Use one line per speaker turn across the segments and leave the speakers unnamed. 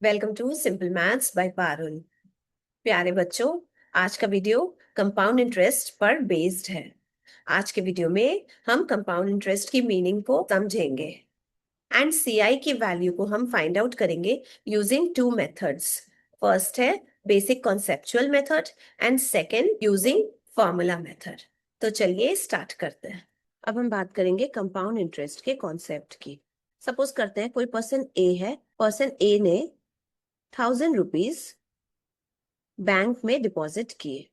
Welcome to simple maths by Parul. प्यारे बच्चों, आज का वीडियो कंपाउंड इंटरेस्ट पर बेस्ड है। आज के वीडियो में हम कंपाउंड इंटरेस्ट की मीनिंग को समझेंगे एंड सीआई की वैल्यू को हम फाइंड आउट करेंगे यूजिंग टू मेथड्स। फर्स्ट है basic conceptual method and second using formula method. तो चलिए स्टार्ट करते हैं। अब हम बात करेंगे कंपाउंड इंटरेस्ट के कॉन्सेप्ट की। सपोज करते हैं कोई पर्सन ए है। पर्सन ए ने 1,000 रुपीज बैंक में डिपॉजिट किए।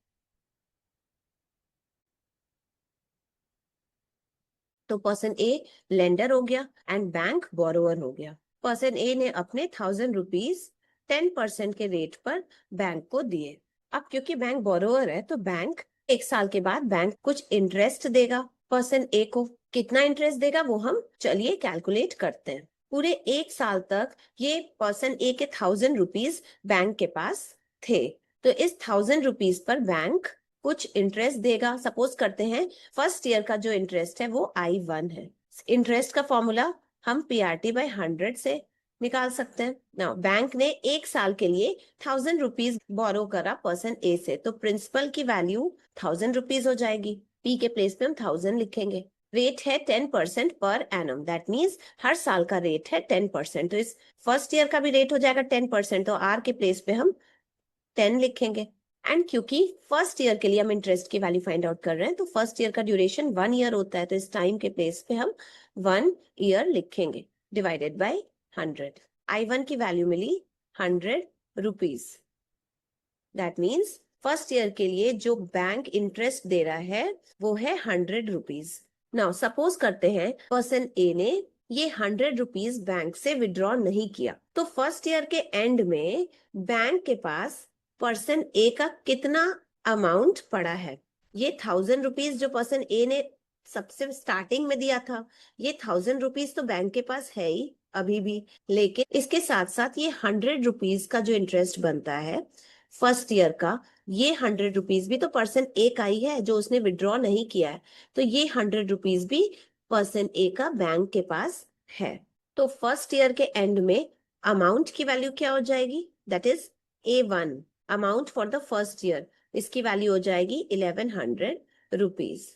तो पर्सन ए लेंडर हो गया एंड बैंक बोरोवर हो गया। पर्सन ए ने अपने 1,000 रुपीज 10% के रेट पर बैंक को दिए। अब क्योंकि बैंक बोरोवर है तो बैंक 1 साल के बाद बैंक कुछ इंटरेस्ट देगा पर्सन ए को। कितना इंटरेस्ट देगा वो हम चलिए कैलकुलेट करते हैं। पूरे 1 साल तक ये पर्सन ए के 1,000 रुपीज बैंक के पास थे। तो इस 1,000 रुपीज पर बैंक कुछ इंटरेस्ट देगा। सपोज करते हैं फर्स्ट ईयर का जो इंटरेस्ट है वो I1 है। इंटरेस्ट का फॉर्मूला हम PRT बाय 100 से निकाल सकते हैं ना। बैंक ने 1 साल के लिए 1,000 रुपीज बोरो करा पर्सन ए से, तो प्रिंसिपल की वैल्यू 1,000 रुपीज हो जाएगी। पी के प्लेस पे हम 1,000 लिखेंगे। रेट है 10% पर एनम, दैट मीन्स हर साल का रेट है 10%। तो इस फर्स्ट ईयर का भी रेट हो जाएगा 10%, तो आर के प्लेस पे हम 10 लिखेंगे। एंड क्योंकि फर्स्ट ईयर के लिए हम इंटरेस्ट की वैल्यू फाइंड आउट कर रहे हैं तो फर्स्ट ईयर का ड्यूरेशन 1 ईयर होता है, तो इस टाइम के प्लेस पे हम 1 ईयर लिखेंगे डिवाइडेड बाय 100। I1 की वैल्यू मिली 100 rupees. That means first year के लिए जो बैंक इंटरेस्ट दे रहा है वो है 100 रुपीज। नाउ सपोज करते हैं पर्सन ए ने ये 100 रुपीज बैंक से विड्रॉ नहीं किया, तो फर्स्ट ईयर के एंड में बैंक के पास पर्सन ए का कितना अमाउंट पड़ा है। ये 1,000 रुपीज जो पर्सन ए ने सबसे स्टार्टिंग में दिया था, ये 1,000 रुपीज तो बैंक के पास है ही अभी भी, लेकिन इसके साथ साथ ये 100 रुपीज का जो इंटरेस्ट बनता है फर्स्ट ईयर का, ये 100 रुपीज भी तो पर्सन ए का ही है जो उसने विड्रॉ नहीं किया है। तो ये 100 रुपीज भी पर्सन ए का बैंक के पास है। तो फर्स्ट ईयर के एंड में अमाउंट की वैल्यू क्या हो जाएगी, that is A1 amount for the first year. इसकी वैल्यू हो जाएगी 1,100 रुपीज।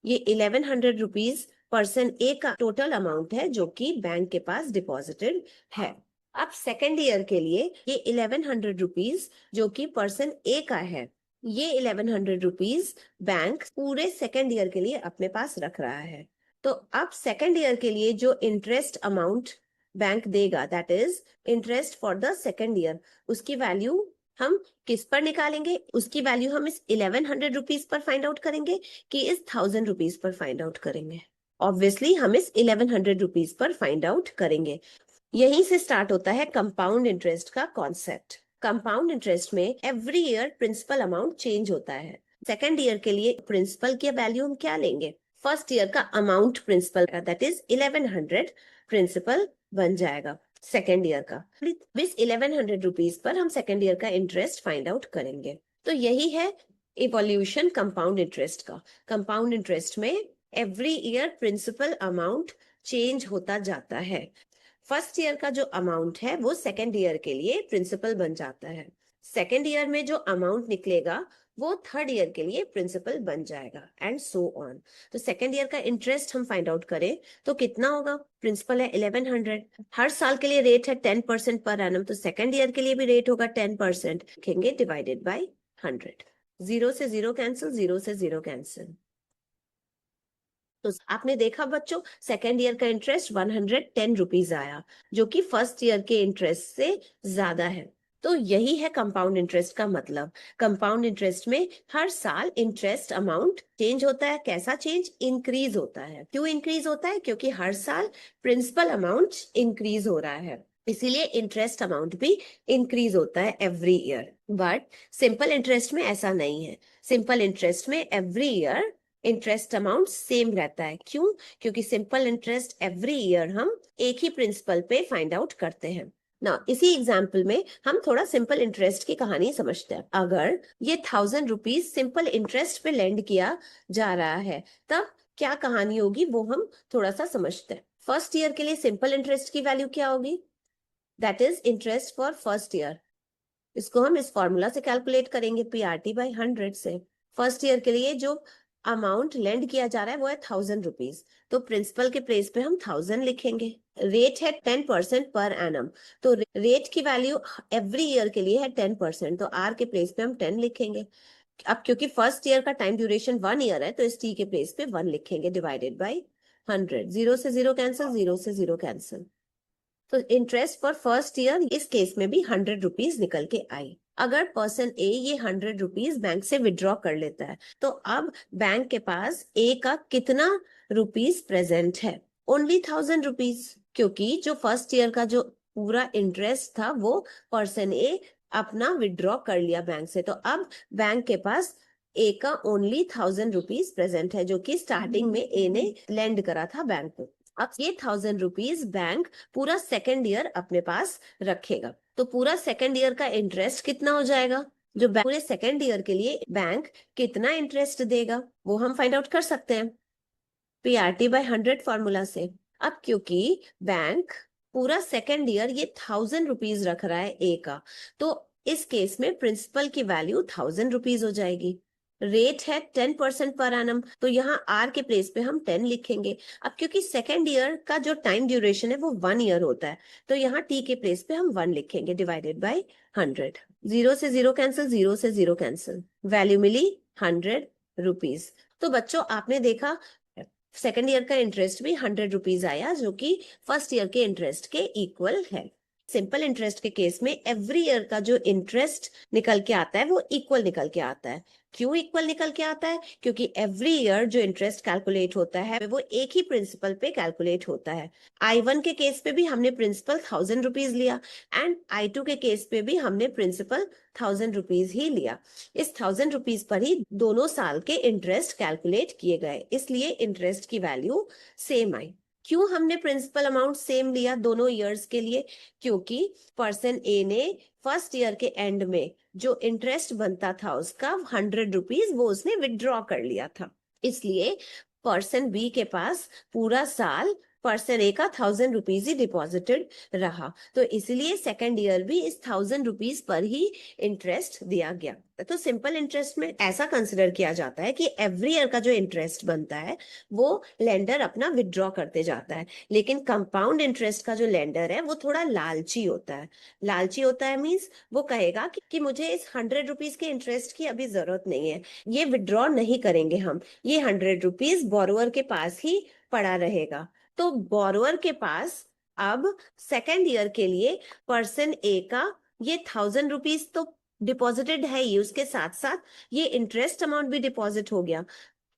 ये 1,100 रुपीज पर्सन ए का टोटल अमाउंट है जो कि बैंक के पास डिपॉजिटेड है। अब सेकेंड ईयर के लिए ये 1,100 रुपीज जो कि पर्सन ए का है, ये 1,100 रुपीज बैंक पूरे सेकेंड ईयर के लिए अपने पास रख रहा है। तो अब सेकेंड ईयर के लिए जो इंटरेस्ट अमाउंट बैंक देगा, that is interest for the second year, उसकी वैल्यू हम किस पर निकालेंगे? उसकी वैल्यू हम इस 1,100 रुपीज पर फाइंड आउट करेंगे कि इस 1,000 रुपीज पर फाइंड आउट करेंगे? ऑब्वियसली हम इस 1,100 रुपीज पर फाइंड आउट करेंगे। यहीं से स्टार्ट होता है कंपाउंड इंटरेस्ट का कॉन्सेप्ट। कंपाउंड इंटरेस्ट में every year principal amount change होता है। सेकेंड ईयर के लिए प्रिंसिपल की वैल्यू हम क्या लेंगे? फर्स्ट ईयर का अमाउंट प्रिंसिपल का, दैट इज 1,100 प्रिंसिपल बन जाएगा सेकेंड ईयर का। इस 1,100 रुपीज पर हम सेकेंड ईयर का इंटरेस्ट फाइंड आउट करेंगे। तो यही है इवोल्यूशन कंपाउंड इंटरेस्ट का। कंपाउंड इंटरेस्ट में every year principal amount change होता जाता है। फर्स्ट ईयर का जो अमाउंट है वो सेकेंड ईयर के लिए प्रिंसिपल बन जाता है। सेकेंड ईयर में जो अमाउंट निकलेगा वो थर्ड ईयर के लिए प्रिंसिपल बन जाएगा एंड सो ऑन। तो सेकेंड ईयर का इंटरेस्ट हम फाइंड आउट करें तो कितना होगा? प्रिंसिपल है 1,100, हर साल के लिए रेट है 10% पर एनम, तो सेकेंड ईयर के लिए भी रेट होगा 10%, लिखेंगे डिवाइडेड बाय 100। 0 से 0 कैंसिल, 0 से 0 कैंसिल। तो आपने देखा बच्चों, सेकेंड ईयर का इंटरेस्ट 110 रुपीज आया जो कि फर्स्ट ईयर के इंटरेस्ट से ज्यादा है। तो यही है कंपाउंड इंटरेस्ट का मतलब। कंपाउंड इंटरेस्ट में हर साल इंटरेस्ट अमाउंट चेंज होता है। कैसा चेंज? इंक्रीज होता है। क्यों इंक्रीज होता है? क्योंकि हर साल प्रिंसिपल अमाउंट इंक्रीज हो रहा है, इसीलिए इंटरेस्ट अमाउंट भी इंक्रीज होता है every year. But simple interest में ऐसा नहीं है। सिंपल इंटरेस्ट में every year interest amount same रहता है। क्यों? क्योंकि सिंपल इंटरेस्ट एवरी ईयर हम एक ही प्रिंसिपल पे फाइंड आउट करते हैं ना। इसी एग्जाम्पल में हम थोड़ा सिंपल इंटरेस्ट की कहानी समझते हैं। अगर ये 1,000 रुपीज सिंपल इंटरेस्ट पे लेंड किया जा रहा है तब क्या कहानी होगी वो हम थोड़ा सा समझते हैं। फर्स्ट ईयर के लिए सिंपल इंटरेस्ट की वैल्यू क्या होगी? That is interest for first year. इसको हम इस फॉर्मूला से कैलकुलेट करेंगे, PRT/100 से। फर्स्ट ईयर के लिए जो अमाउंट लेंड किया जा रहा है वो है 1000 रुपीज, तो प्रिंसिपल के प्लेस पे हम 1000 लिखेंगे। रेट है 10% पर एनम, तो रेट की वैल्यू एवरी ईयर के लिए है 10%, तो आर के प्लेस पे हम 10 लिखेंगे। अब क्योंकि फर्स्ट ईयर का टाइम ड्यूरेशन 1 ईयर है, तो इस टी के प्लेस पे 1 लिखेंगे, डिवाइडेड बाई 100। 0 से 0 कैंसिल, 0 से 0 कैंसिल। तो इंटरेस्ट फॉर फर्स्ट ईयर इस केस में भी 100 रुपीज निकल के आई। अगर पर्सन ए ये 100 रुपीज बैंक से विड्रॉ कर लेता है, तो अब बैंक के पास ए का कितना रुपीज प्रेजेंट है? ओनली 1000 रुपीज, क्योंकि जो फर्स्ट ईयर का जो पूरा इंटरेस्ट था वो पर्सन ए अपना विड्रॉ कर लिया बैंक से, तो अब बैंक के पास ए का ओनली 1000 रुपीज प्रेजेंट है, जो कि स्टार्टिंग में ए ने लेंड करा था बैंक को। अब ये 1000 रुपीज बैंक पूरा सेकेंड ईयर अपने पास रखेगा, तो पूरा सेकेंड ईयर का इंटरेस्ट कितना हो जाएगा? जो पूरे सेकेंड ईयर के लिए बैंक कितना इंटरेस्ट देगा वो हम फाइंड आउट कर सकते हैं PRT/100 फॉर्मूला से। अब क्योंकि बैंक पूरा सेकेंड ईयर ये 1000 रुपीज रख रहा है ए का, तो इस केस में प्रिंसिपल की वैल्यू 1000 रुपीज हो जाएगी। रेट है 10% पर एनम, तो यहाँ आर के प्लेस पे हम 10 लिखेंगे। अब क्योंकि सेकेंड ईयर का जो टाइम ड्यूरेशन है वो 1 ईयर होता है, तो यहाँ टी के प्लेस पे हम 1 लिखेंगे, डिवाइडेड बाई 100। 0 से 0 कैंसिल, 0 से 0 कैंसिल, वैल्यू मिली 100 रुपीज। तो बच्चों आपने देखा सेकेंड ईयर का इंटरेस्ट भी 100 रुपीज आया, जो कि फर्स्ट ईयर के इंटरेस्ट के इक्वल है। सिंपल इंटरेस्ट के केस में एवरी ईयर का जो इंटरेस्ट निकल के आता है वो इक्वल निकल के आता है। क्यों इक्वल निकल के आता है? क्योंकि एवरी ईयर जो इंटरेस्ट कैलकुलेट होता है वो एक ही प्रिंसिपल पे कैलकुलेट होता है। I1 के केस पे भी हमने प्रिंसिपल 1000 रुपीज लिया, एंड I2 के केस पे भी हमने प्रिंसिपल 1000 रुपीज ही लिया। इस 1000 रुपीज पर ही दोनों साल के इंटरेस्ट कैलकुलेट किए गए, इसलिए इंटरेस्ट की वैल्यू सेम आई। क्यों हमने प्रिंसिपल अमाउंट सेम लिया दोनों ईयर्स के लिए? क्योंकि पर्सन ए ने फर्स्ट ईयर के एंड में जो इंटरेस्ट बनता था उसका 100 रुपीज वो उसने विड्रॉ कर लिया था, इसलिए पर्सन बी के पास पूरा साल पर्सन ए का 1000 रुपीज ही डिपॉजिटेड रहा, तो इसलिए सेकेंड ईयर भी इस 1000 रुपीज पर ही इंटरेस्ट दिया गया। तो सिंपल इंटरेस्ट में ऐसा कंसिडर किया जाता है कि एवरी ईयर का जो इंटरेस्ट बनता है वो लेंडर अपना विड्रॉ करते जाता है, लेकिन कंपाउंड इंटरेस्ट का जो लेंडर है वो थोड़ा लालची होता है। लालची होता है मीन्स वो कहेगा कि मुझे इस 100 रुपीज के इंटरेस्ट की अभी जरूरत नहीं है, ये विड्रॉ नहीं करेंगे हम, ये 100 रुपीज बोरोअर के पास ही पड़ा रहेगा। तो बोरोअर के पास अब सेकेंड ईयर के लिए पर्सन ए का ये 1000 रुपीज तो डिपॉजिटेड है ही, उसके साथ साथ ये इंटरेस्ट अमाउंट भी डिपॉजिट हो गया,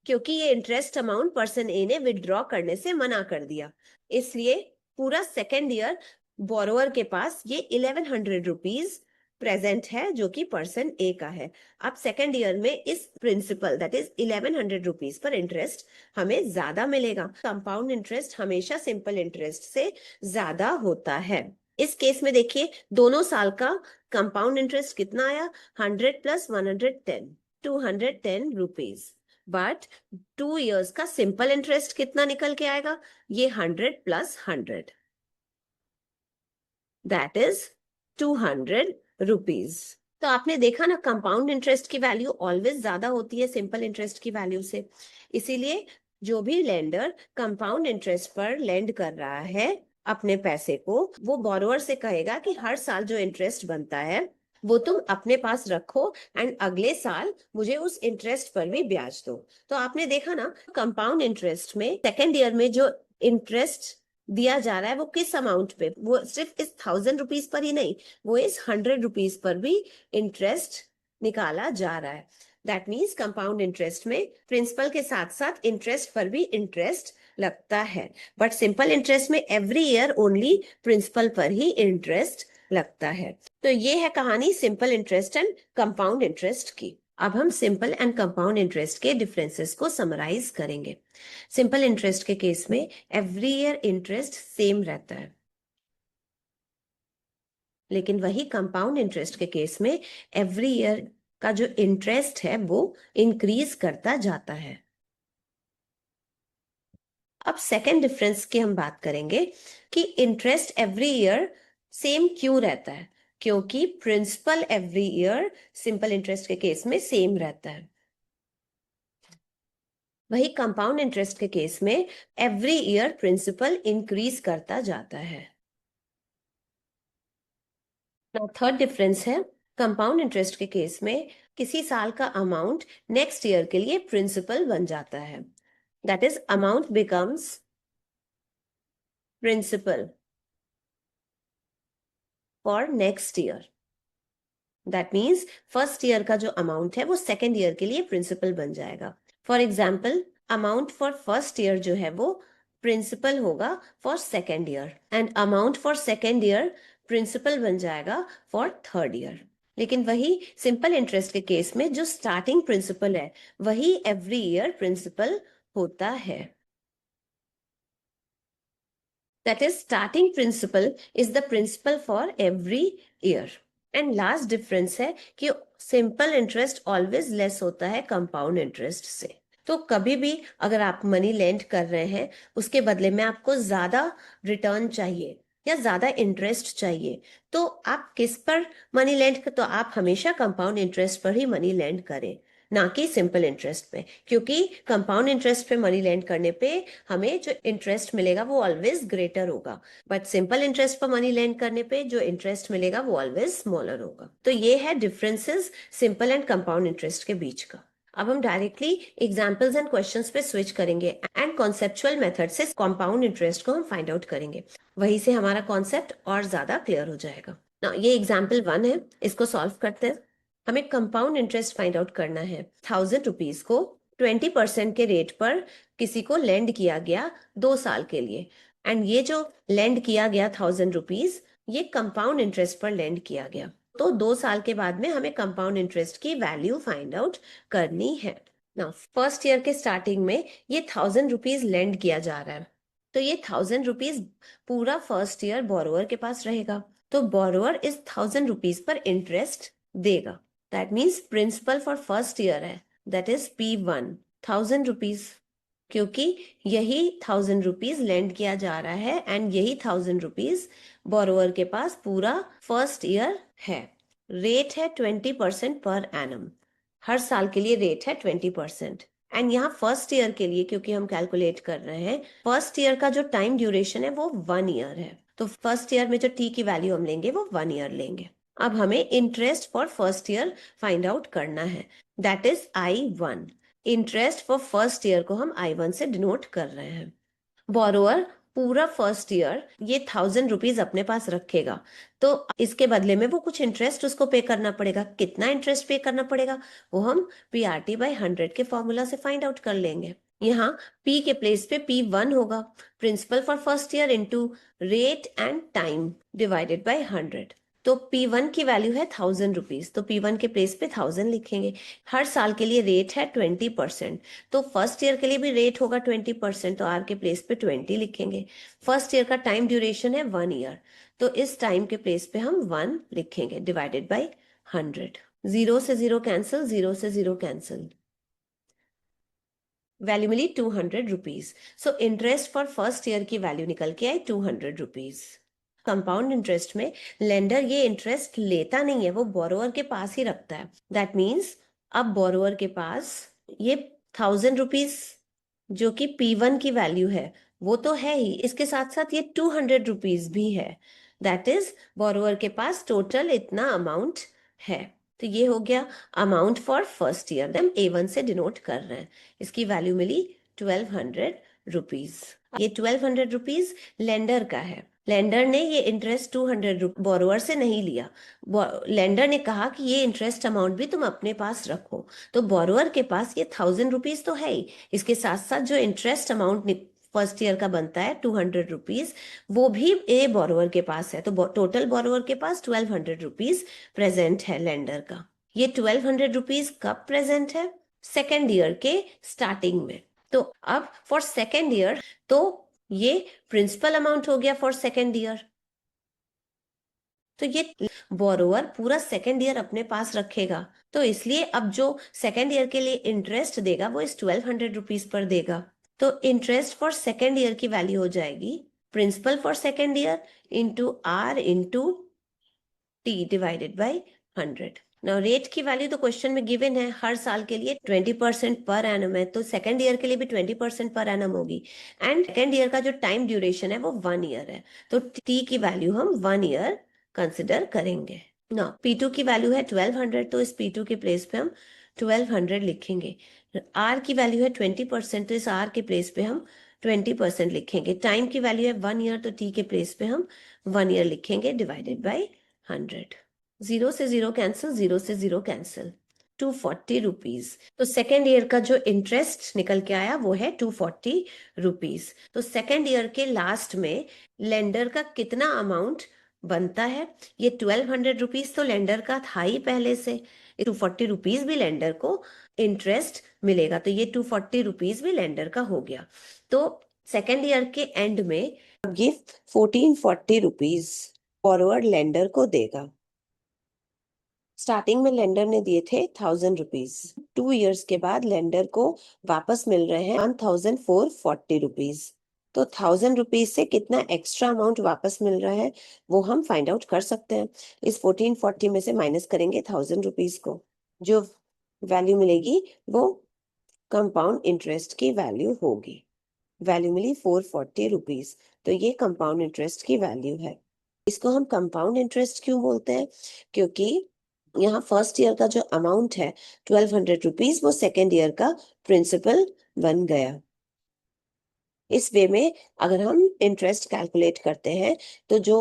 क्योंकि ये इंटरेस्ट अमाउंट पर्सन ए ने विड्रॉ करने से मना कर दिया, इसलिए पूरा सेकेंड ईयर बोरोअर के पास ये 1100 रुपीज प्रेजेंट है, जो कि पर्सन ए का है। अब सेकेंड ईयर में इस प्रिंसिपल दैट इज 1100 रुपीज पर इंटरेस्ट हमें ज्यादा मिलेगा। कंपाउंड इंटरेस्ट हमेशा सिंपल इंटरेस्ट से ज्यादा होता है। इस केस में देखिए दोनों साल का कंपाउंड इंटरेस्ट कितना आया? 100 + 110, 210 रुपीज। बट 2 ईयर्स का सिंपल इंटरेस्ट कितना निकल के आएगा? ये 100 + 100, दैट इज 200 रुपीज। तो आपने देखा ना, कंपाउंड इंटरेस्ट की वैल्यू ऑलवेज ज्यादा होती है सिंपल इंटरेस्ट की वैल्यू से, इसीलिए जो भी लेंडर कंपाउंड इंटरेस्ट पर लेंड कर रहा है अपने पैसे को, वो बोरोअर से कहेगा कि हर साल जो इंटरेस्ट बनता है वो तुम अपने पास रखो एंड अगले साल मुझे उस इंटरेस्ट पर भी ब्याज दो। तो आपने देखा ना, कंपाउंड इंटरेस्ट में सेकेंड ईयर में जो इंटरेस्ट दिया जा रहा है वो किस अमाउंट पे? वो सिर्फ इस 1000 रुपीज पर ही नहीं, वो इस 100 रुपीज पर भी इंटरेस्ट निकाला जा रहा है। दैट मीन्स कंपाउंड इंटरेस्ट में प्रिंसिपल के साथ साथ इंटरेस्ट पर भी इंटरेस्ट लगता है, बट सिंपल इंटरेस्ट में एवरी ईयर ओनली प्रिंसिपल पर ही इंटरेस्ट लगता है। तो ये है कहानी simple interest and compound interest की। अब हम सिंपल एंड कंपाउंड इंटरेस्ट के डिफरेंसेस को समराइज करेंगे। सिंपल इंटरेस्ट के केस में एवरी ईयर इंटरेस्ट सेम रहता है, लेकिन वही कंपाउंड इंटरेस्ट के केस में एवरी ईयर का जो इंटरेस्ट है वो इंक्रीज करता जाता है। अब सेकेंड डिफरेंस की हम बात करेंगे कि इंटरेस्ट एवरी ईयर सेम क्यों रहता है? क्योंकि principal every year simple interest के केस में सेम रहता है। वही कंपाउंड इंटरेस्ट के केस में एवरी ईयर प्रिंसिपल इंक्रीज करता जाता है। थर्ड डिफरेंस है, कंपाउंड इंटरेस्ट के केस में किसी साल का अमाउंट नेक्स्ट ईयर के लिए प्रिंसिपल बन जाता है। That is amount becomes principal for next year. That means first year का जो अमाउंट है वो सेकेंड ईयर के लिए प्रिंसिपल बन जाएगा। For example, amount for first year जो है वो प्रिंसिपल होगा for second year, and amount for second year principal बन जाएगा फॉर थर्ड ईयर। लेकिन वही सिंपल इंटरेस्ट के केस में जो स्टार्टिंग प्रिंसिपल है वही एवरी ईयर प्रिंसिपल होता है। That is, starting principal is the principal for every year. And last difference है कि सिंपल इंटरेस्ट ऑलवेज लेस होता है कंपाउंड इंटरेस्ट से। तो कभी भी अगर आप मनी लेंड कर रहे हैं, उसके बदले में आपको ज्यादा रिटर्न चाहिए या ज्यादा इंटरेस्ट चाहिए, तो आप किस पर मनी लेंड कर, तो आप हमेशा कंपाउंड इंटरेस्ट पर ही मनी लेंड करें, ना कि सिंपल इंटरेस्ट पे। क्योंकि कंपाउंड इंटरेस्ट पे मनी लेंड करने पे हमें जो इंटरेस्ट मिलेगा वो ऑलवेज ग्रेटर होगा, बट सिंपल इंटरेस्ट पर मनी लेंड करने पे जो इंटरेस्ट मिलेगा वो ऑलवेज स्मॉलर होगा। तो ये है differences simple and compound interest के बीच का। अब हम डायरेक्टली एग्जांपल्स एंड क्वेश्चंस पे स्विच करेंगे एंड कॉन्सेप्चुअल मेथड से कंपाउंड इंटरेस्ट को हम फाइंड आउट करेंगे। वहीं से हमारा कॉन्सेप्ट और ज्यादा क्लियर हो जाएगा ना। ये एग्जाम्पल 1 है, इसको सॉल्व करते हैं। हमें कंपाउंड इंटरेस्ट फाइंड आउट करना है। 1000 रुपीज को 20% के रेट पर किसी को लेंड किया गया 2 साल के लिए, एंड ये जो लेंड किया गया 1000 रुपीज, ये कंपाउंड इंटरेस्ट पर लेंड किया गया। तो 2 साल के बाद में हमें कंपाउंड इंटरेस्ट की वैल्यू फाइंड आउट करनी है ना। फर्स्ट ईयर के स्टार्टिंग में ये 1000 रुपीज लेंड किया जा रहा है, तो ये 1000 रुपीज पूरा फर्स्ट ईयर बोरोअर के पास रहेगा। तो बोरोअर इस 1000 रुपीज पर इंटरेस्ट देगा। That means principal for first year है, दैट इज P1 1000 रुपीज, क्योंकि यही 1000 रुपीज लेंड किया जा रहा है एंड यही 1000 रुपीज बोरोअर के पास पूरा फर्स्ट ईयर है। रेट है 20% पर एनम, हर साल के लिए रेट है 20%। एंड यहाँ फर्स्ट ईयर के लिए क्योंकि हम कैलकुलेट कर रहे हैं, फर्स्ट ईयर का जो टाइम ड्यूरेशन है वो 1 ईयर है, तो फर्स्ट ईयर में जो टी की वैल्यू हम लेंगे वो 1 ईयर लेंगे। अब हमें interest for first year find out करना है, that is I1। Interest for first year को हम I1 से डिनोट कर रहे हैं। बोरोअर पूरा फर्स्ट ईयर ये 1000 रुपीज अपने पास रखेगा, तो इसके बदले में वो कुछ इंटरेस्ट उसको पे करना पड़ेगा। कितना इंटरेस्ट पे करना पड़ेगा वो हम PRT/100 के फॉर्मूला से फाइंड आउट कर लेंगे। यहाँ P के प्लेस पे P1 होगा, principal for first year into rate and time divided by 100। तो P1 की वैल्यू है 1000 रुपीज, तो P1 के प्लेस पे 1000 लिखेंगे। हर साल के लिए रेट है 20%, तो फर्स्ट ईयर के लिए भी रेट होगा 20%, तो R के प्लेस पे 20 लिखेंगे। फर्स्ट ईयर का टाइम ड्यूरेशन है 1 ईयर, तो इस टाइम के प्लेस पे हम 1 लिखेंगे डिवाइडेड बाय 100। 0 से 0 कैंसिल, 0 से 0 कैंसिल, वैल्यू मिली 200 rupees. So interest for first year की वैल्यू निकल के आई 200 रुपीज। कंपाउंड इंटरेस्ट में लेंडर ये इंटरेस्ट लेता नहीं है, वो बोरोअर के पास ही रखता है। दैट मीन्स अब बोरोअर के पास ये 1000 रुपीज जो कि P1 की वैल्यू है वो तो है ही, इसके साथ साथ ये 200 रुपीज भी है। दैट इज बोरोअर के पास टोटल इतना अमाउंट है। तो ये हो गया अमाउंट फॉर फर्स्ट ईयर, हम A1 से डिनोट कर रहे हैं। इसकी वैल्यू मिली 1200 रुपीज। ये 1200 रुपीज लेंडर का है। लेंडर ने ये इंटरेस्ट 200 बोरोअर से नहीं लिया। लेंडर ने कहा कि ये इंटरेस्ट अमाउंट भी तुम अपने पास रखो, तो बोरोअर के पास ये 1000 रुपीज तो है ही, इसके साथ साथ जो इंटरेस्ट अमाउंट फर्स्ट ईयर का बनता है 200 रुपीज, वो भी ए बोरोअर के पास है। तो टोटल बोरोअर के पास 1200 रुपीज प्रेजेंट है लेंडर का। ये 1200 रुपीज कब प्रेजेंट है? सेकेंड ईयर के स्टार्टिंग में। तो अब फॉर सेकेंड ईयर, तो ये प्रिंसिपल अमाउंट हो गया फॉर सेकेंड ईयर। तो ये बोरोअर पूरा सेकेंड ईयर अपने पास रखेगा, तो इसलिए अब जो सेकेंड ईयर के लिए इंटरेस्ट देगा वो इस 1200 रुपीज पर देगा। तो इंटरेस्ट फॉर सेकेंड ईयर की वैल्यू हो जाएगी principal for second year into R into T divided by 100। Now rate की वैल्यू तो क्वेश्चन में गिवन है, हर साल के लिए 20% पर एनम है, तो सेकेंड ईयर के लिए भी 20% पर एनम होगी। एंड सेकेंड ईयर का जो टाइम ड्यूरेशन है वो 1 ईयर है, तो टी की वैल्यू हम 1 ईयर कंसिडर करेंगे ना। P2 की वैल्यू है 1200, तो इस P2 के प्लेस पे हम 1200 लिखेंगे। R की वैल्यू है 20%, तो इस R के प्लेस पे हम 20% लिखेंगे। टाइम की वैल्यू है 1 ईयर, तो T के प्लेस पे हम 1 ईयर लिखेंगे डिवाइडेड बाई 100। 0 से 0 कैंसिल, 0 से 0 कैंसिल, 240 रुपीज। तो सेकेंड ईयर का जो इंटरेस्ट निकल के आया वो है 240 रुपीज। तो सेकेंड ईयर के लास्ट में लेंडर का कितना अमाउंट बनता है? ये 1200 रुपीज तो लेंडर का था ही पहले से, 240 रुपीज भी लेंडर को इंटरेस्ट मिलेगा, तो ये 240 रुपीज भी लेंडर का हो गया। तो सेकेंड ईयर के एंड में गिफ्ट 1440 रुपीज फॉरवर्ड लेंडर को देगा। स्टार्टिंग में लेंडर ने दिए थे 1000 रुपीज, 2 इयर्स के बाद लेंडर को वापस मिल रहे हैं 1440 रुपीज। तो 1000 रुपीज से कितना एक्स्ट्रा अमाउंट वापस मिल रहा है वो हम फाइंड आउट कर सकते हैं। इस 1440 में से माइनस करेंगे 1000 रुपीज को, जो वैल्यू मिलेगी वो कंपाउंड इंटरेस्ट की वैल्यू होगी। वैल्यू मिली 440 रुपीज, तो ये कंपाउंड इंटरेस्ट की वैल्यू है। इसको हम कंपाउंड इंटरेस्ट क्यों बोलते हैं? क्योंकि यहाँ फर्स्ट ईयर का जो अमाउंट है 1200 रुपीज, वो सेकेंड ईयर का प्रिंसिपल बन गया। इस वे में अगर हम इंटरेस्ट कैलकुलेट करते हैं तो जो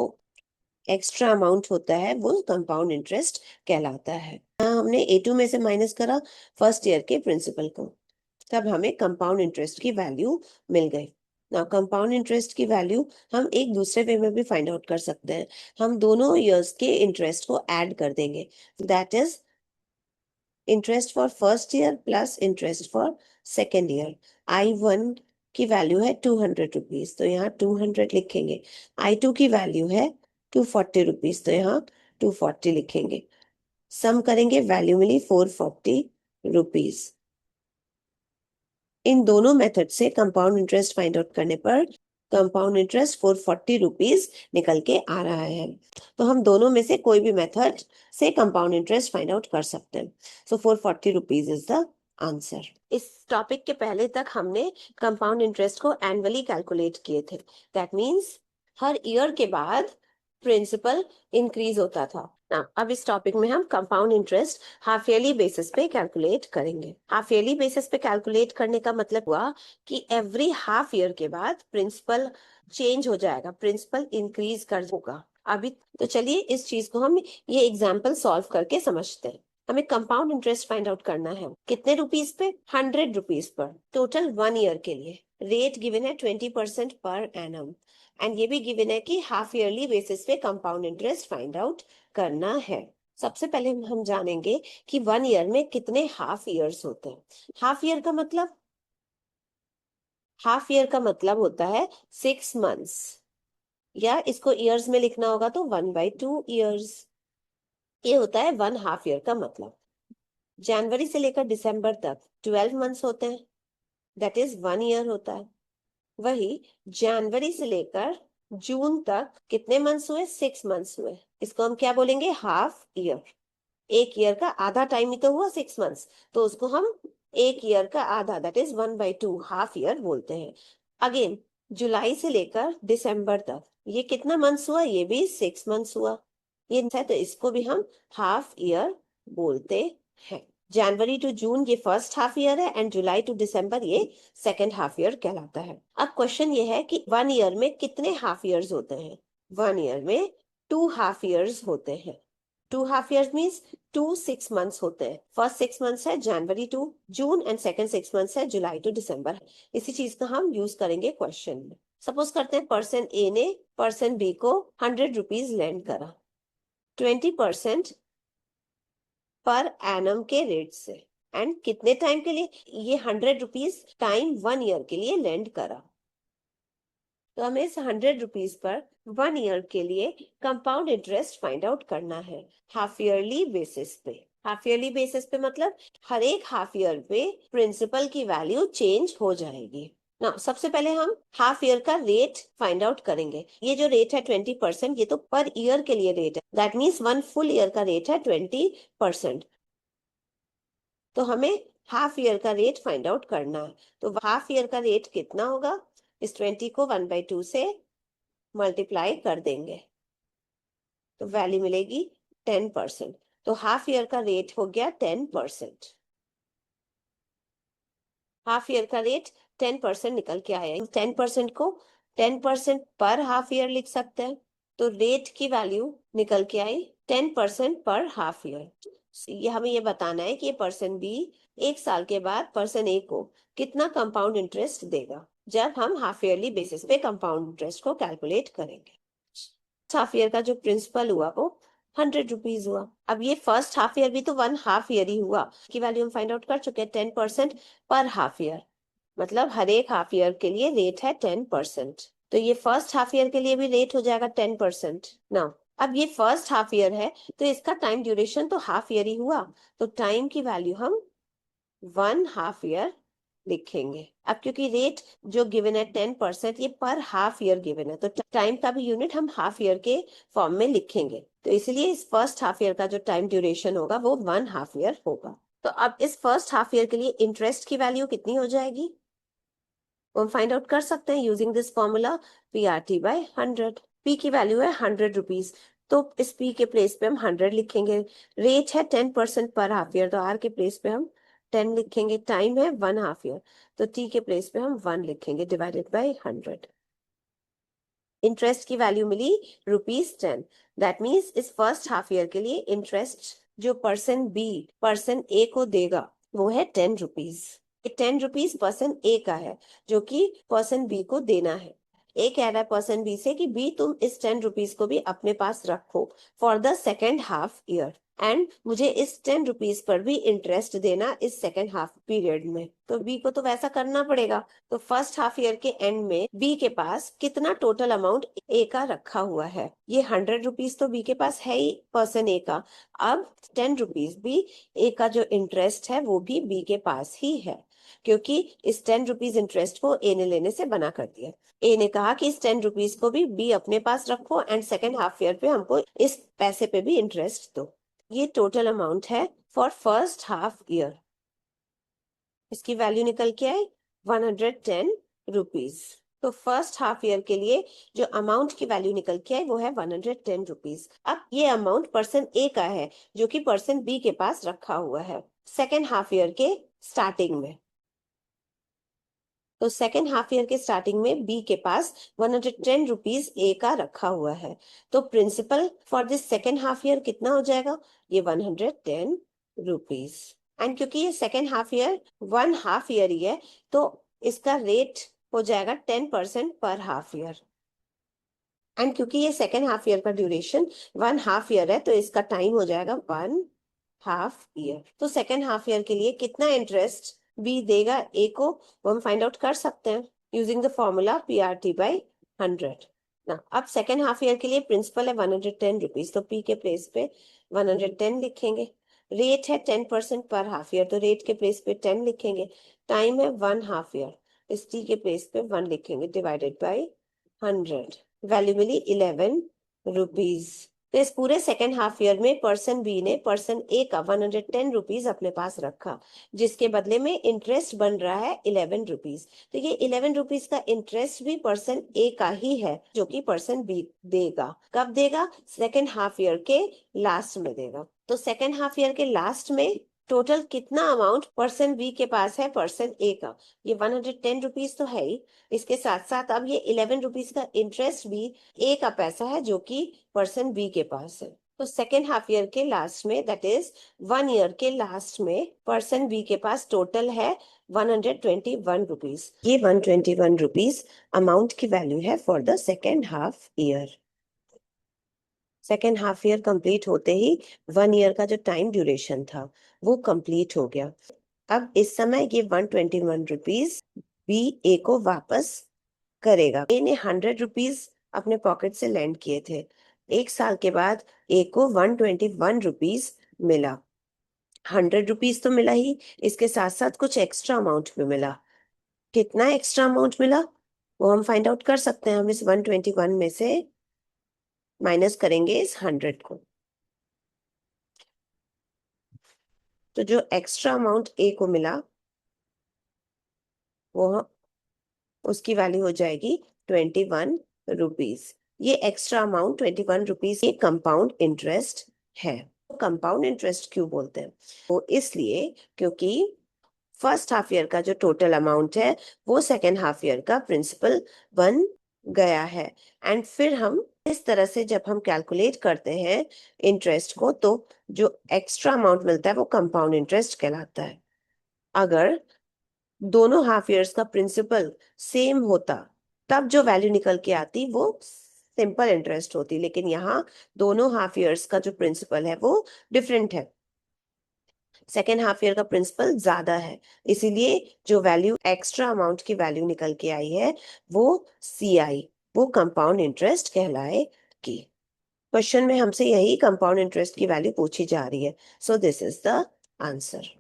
एक्स्ट्रा अमाउंट होता है वो कंपाउंड इंटरेस्ट कहलाता है। यहाँ हमने A2 में से माइनस करा फर्स्ट ईयर के प्रिंसिपल को, तब हमें कंपाउंड इंटरेस्ट की वैल्यू मिल गई। नाउ कंपाउंड इंटरेस्ट की वैल्यू हम एक दूसरे वे में भी फाइंड आउट कर सकते हैं। हम दोनों ईयर्स के इंटरेस्ट को ऐड कर देंगे, that is interest for first year plus interest for second year. I1 की वैल्यू है 200 रुपीज, तो यहाँ 200 लिखेंगे। I2 की वैल्यू है 240 रुपीज, तो यहाँ 240 लिखेंगे। सम करेंगे, वैल्यू मिली 440 रुपीज। इन दोनों मेथड से कंपाउंड इंटरेस्ट फाइंड आउट करने पर कंपाउंड इंटरेस्ट 440 रुपीज निकल के आ रहा है। तो हम दोनों में से कोई भी मेथड से कंपाउंड इंटरेस्ट फाइंड आउट कर सकते हैं। सो 440 रुपीज इज द आंसर। इस टॉपिक के पहले तक हमने कंपाउंड इंटरेस्ट को एनुअली कैलकुलेट किए थे। दैट मीन्स हर ईयर के बाद प्रिंसिपल इंक्रीज होता था। अब इस टॉपिक में हम compound interest half yearly basis पे कैलकुलेट करेंगे। हाफ ईयरली बेसिस पे कैलकुलेट करने का मतलब हुआ कि एवरी हाफ ईयर के बाद प्रिंसिपल चेंज हो जाएगा, प्रिंसिपल इंक्रीज कर होगा। अभी तो चलिए इस चीज को हम ये एग्जाम्पल सॉल्व करके समझते हैं। हमें कंपाउंड इंटरेस्ट फाइंड आउट करना है। कितने रुपीज पे? 100 रुपीज पर, टोटल 1 ईयर के लिए। रेट गिवन है 20% पर एनम, एंड ये भी गिवन है कि हाफ ईयरली बेसिस पे कंपाउंड इंटरेस्ट फाइंड आउट करना है। सबसे पहले हम जानेंगे कि 1 ईयर में कितने हाफ ईयर्स होते हैं। हाफ ईयर का मतलब होता है 6 मंथ्स, या इसको ईयर्स में लिखना होगा तो 1/2 ईयर्स। ये होता है 1 हाफ ईयर का मतलब। जनवरी से लेकर दिसंबर तक 12 मंथ्स होते हैं, दैट इज 1 ईयर होता है। वही जनवरी से लेकर जून तक कितने मंथ्स हुए? 6 मंथ्स हुए। इसको हम क्या बोलेंगे? Half year. एक ईयर का आधा टाइम ही तो हुआ 6 मंथ्स, तो उसको हम एक ईयर का आधा, दैट इज 1/2 हाफ ईयर बोलते हैं। अगेन जुलाई से लेकर दिसंबर तक ये कितना मंथ्स हुआ? ये भी 6 मंथ्स हुआ। ये है, तो इसको भी हम हाफ ईयर बोलते हैं। जनवरी टू जून ये फर्स्ट हाफ ईयर है, एंड जुलाई टू दिसंबर ये सेकेंड हाफ ईयर कहलाता है। अब क्वेश्चन ये है कि 1 ईयर में कितने हाफ ईयर्स होते हैं? 1 ईयर में 2 हाफ ईयर्स होते हैं। 2 हाफ ईयर्स मीन्स 2 6 मंथ्स होते हैं। फर्स्ट 6 मंथ्स है January to June, and second 6 months है जुलाई टू दिसंबर। इसी चीज का हम यूज करेंगे क्वेश्चन में। सपोज करते हैं पर्सन ए ने पर्सन बी को 100 रुपीज लेंड करा 20% पर एनम के रेट से, एंड कितने टाइम के लिए? ये 100 रुपीज टाइम 1 ईयर के लिए लेंड करा। तो हमें इस 100 रुपीज पर 1 ईयर के लिए कंपाउंड इंटरेस्ट फाइंड आउट करना है हाफ ईयरली बेसिस पे। हाफ ईयरली बेसिस पे मतलब हर एक हाफ ईयर पे प्रिंसिपल की वैल्यू चेंज हो जाएगी। ना सबसे पहले हम हाफ ईयर का रेट फाइंड आउट करेंगे। ये जो रेट है 20%, ये तो पर ईयर के लिए रेट है, that means one full year का रेट है 20%। तो हमें हाफ ईयर का रेट फाइंड आउट करना है। तो हाफ ईयर का रेट कितना होगा, इस 20 को 1/2 से मल्टीप्लाई कर देंगे तो वैल्यू मिलेगी 10%। तो हाफ ईयर का रेट हो गया 10%। हाफ ईयर का रेट 10% निकल के आया। 10% को 10% पर हाफ ईयर लिख सकते हैं। तो रेट की वैल्यू निकल के आई 10% पर हाफ ईयर। ये हमें ये बताना है कि ये पर्सन बी एक साल के बाद पर्सन ए को कितना कंपाउंड इंटरेस्ट देगा जब हम हाफ ईयरली बेसिस पे कंपाउंड इंटरेस्ट को कैलकुलेट करेंगे। हाफ ईयर का जो प्रिंसिपल हुआ वो 100 रुपीज हुआ। अब ये फर्स्ट हाफ ईयर भी तो वन हाफ ईयर ही हुआ, की वैल्यू हम फाइंड आउट कर चुके हैं 10% पर हाफ ईयर, मतलब हर एक हाफ ईयर के लिए रेट है 10%। तो ये फर्स्ट हाफ ईयर के लिए भी रेट हो जाएगा 10% ना। अब ये फर्स्ट हाफ ईयर है तो इसका टाइम ड्यूरेशन तो हाफ ईयर ही हुआ, तो टाइम की वैल्यू हम 1/2 ईयर लिखेंगे। अब क्योंकि रेट जो गिवन है 10%, ये पर हाफ ईयर गिवन है, तो टाइम का भी यूनिट हम हाफ ईयर के फॉर्म में लिखेंगे। तो इसलिए इस फर्स्ट हाफ ईयर का जो टाइम ड्यूरेशन होगा वो 1/2 ईयर होगा। तो अब इस फर्स्ट हाफ ईयर के लिए इंटरेस्ट की वैल्यू कितनी हो जाएगी, वो हम फाइंड आउट कर सकते हैं using this formula PRT/100। P की वैल्यू है 100 रुपीज, तो इस पी के प्लेस पे हम 100 लिखेंगे। रेट है 10% पर हाफ ईयर, तो आर के प्लेस पे हम 10 लिखेंगे। टाइम है 1/2 ईयर, तो टी के प्लेस पे हम 1 लिखेंगे डिवाइडेड बाई 100। इंटरेस्ट की वैल्यू मिली ₹10। दैट मीन्स इस फर्स्ट हाफ ईयर के लिए इंटरेस्ट जो पर्सन बी पर्सन ए को देगा वो है 10 रुपीज। 10 रुपीज पर्सन ए का है जो कि पर्सन बी को देना है। ए कह रहा है पर्सन बी से कि बी तुम इस 10 रुपीज को भी अपने पास रखो for the second half year, and मुझे इस 10 रुपीज पर भी इंटरेस्ट देना इस सेकेंड हाफ पीरियड में। तो बी को तो वैसा करना पड़ेगा। तो फर्स्ट हाफ ईयर के एंड में बी के पास कितना टोटल अमाउंट ए का रखा हुआ है, ये 100 रुपीज तो बी के पास है ही पर्सन ए का। अब 10 रुपीज भी ए का जो इंटरेस्ट है वो भी बी के पास ही है, क्योंकि इस 10 रुपीज इंटरेस्ट को ए ने लेने से बना कर दिया। ए ने कहा कि इस 10 रुपीज को भी बी अपने पास रखो एंड सेकेंड हाफ ईयर पे हमको इस पैसे पे भी इंटरेस्ट दो। ये टोटल अमाउंट है फॉर फर्स्ट हाफ ईयर। इसकी वैल्यू निकल के आई 110 रुपीज। तो फर्स्ट हाफ ईयर के लिए जो अमाउंट की वैल्यू निकल के आई वो है 110 रुपीज। अब ये अमाउंट पर्सन ए का है जो कि पर्सन बी के पास रखा हुआ है सेकेंड हाफ ईयर के स्टार्टिंग में। तो सेकेंड हाफ ईयर के स्टार्टिंग में बी के पास 110 रुपीज ए का रखा हुआ है। तो principal for this second half year कितना हो जाएगा, ये 110 रुपीज। एंड क्योंकि ये सेकेंड हाफ ईयर 1/2 ईयर ही है तो इसका रेट हो जाएगा 10% पर हाफ ईयर। एंड क्योंकि ये सेकेंड हाफ ईयर का ड्यूरेशन 1/2 ईयर है तो इसका टाइम हो जाएगा 1/2 ईयर। तो सेकेंड हाफ ईयर के लिए कितना इंटरेस्ट बी देगा ए को वो हम फाइंड आउट कर सकते हैं यूजिंग द फॉर्मूला PRT/100 ना। अब सेकेंड हाफ ईयर के लिए प्रिंसिपल है 110 रुपीज, तो पी के प्लेस पे 110 लिखेंगे। रेट है 10% पर हाफ ईयर, तो रेट के प्लेस पे 10 लिखेंगे। टाइम है 1/2 ईयर, इस टी के प्लेस पे 1 लिखेंगे डिवाइडेड बाई 100। वैल्यू मिली 11 रुपीज। तो इस पूरे सेकेंड हाफ ईयर में पर्सन बी ने पर्सन ए का 110 रुपीज अपने पास रखा, जिसके बदले में इंटरेस्ट बन रहा है 11 रुपीज। तो ये 11 रुपीज का इंटरेस्ट भी पर्सन ए का ही है जो कि पर्सन बी देगा। कब देगा, सेकेंड हाफ ईयर के लास्ट में देगा। तो सेकेंड हाफ ईयर के लास्ट में टोटल कितना अमाउंट पर्सन बी के पास है पर्सन ए का, ये 110 रुपीज तो है ही, इसके साथ साथ अब ये 11 रुपीज का इंटरेस्ट भी ए का पैसा है जो कि पर्सन बी के पास है। तो सेकेंड हाफ ईयर के लास्ट में, दैट इज 1 ईयर के लास्ट में, पर्सन बी के पास टोटल है 121 रुपीज। ये 121 रुपीज अमाउंट की वैल्यू है for the second half year. Second half year complete होते ही 1 ईयर का जो टाइम ड्यूरेशन था वो कंप्लीट हो गया। अब इस समय ये 121 रुपीज बी ए को वापस करेगा। ए ने 100 रुपीज अपने पॉकेट से लैंड किए थे, एक साल के बाद ए को 121 रुपीज मिला। 100 रुपीज तो मिला ही, इसके साथ साथ कुछ एक्स्ट्रा अमाउंट भी मिला। कितना एक्स्ट्रा अमाउंट मिला वो हम फाइंड आउट कर सकते हैं। हम इस 121 में से माइनस करेंगे इस 100 को, तो जो एक्स्ट्रा अमाउंट ए को मिला वो उसकी वैल्यू हो जाएगी 21 रुपीज। ये एक्स्ट्रा अमाउंट 21 रुपीज ये कंपाउंड इंटरेस्ट है। कंपाउंड इंटरेस्ट क्यों बोलते हैं? वो इसलिए क्योंकि फर्स्ट हाफ ईयर का जो टोटल अमाउंट है वो सेकेंड हाफ ईयर का प्रिंसिपल बन गया है। एंड फिर हम इस तरह से जब हम कैलकुलेट करते हैं इंटरेस्ट को, तो जो एक्स्ट्रा अमाउंट मिलता है वो कंपाउंड इंटरेस्ट कहलाता है। अगर दोनों हाफ ईयर्स का प्रिंसिपल सेम होता तब जो वैल्यू निकल के आती वो सिंपल इंटरेस्ट होती, लेकिन यहाँ दोनों हाफ ईयर्स का जो प्रिंसिपल है वो डिफरेंट है। सेकेंड हाफ ईयर का प्रिंसिपल ज्यादा है, इसीलिए जो वैल्यू एक्स्ट्रा अमाउंट की वैल्यू निकल के आई है वो सीआई, वो कंपाउंड इंटरेस्ट कहलाएगी। क्वेश्चन में हमसे यही कंपाउंड इंटरेस्ट की वैल्यू पूछी जा रही है, so this is the answer.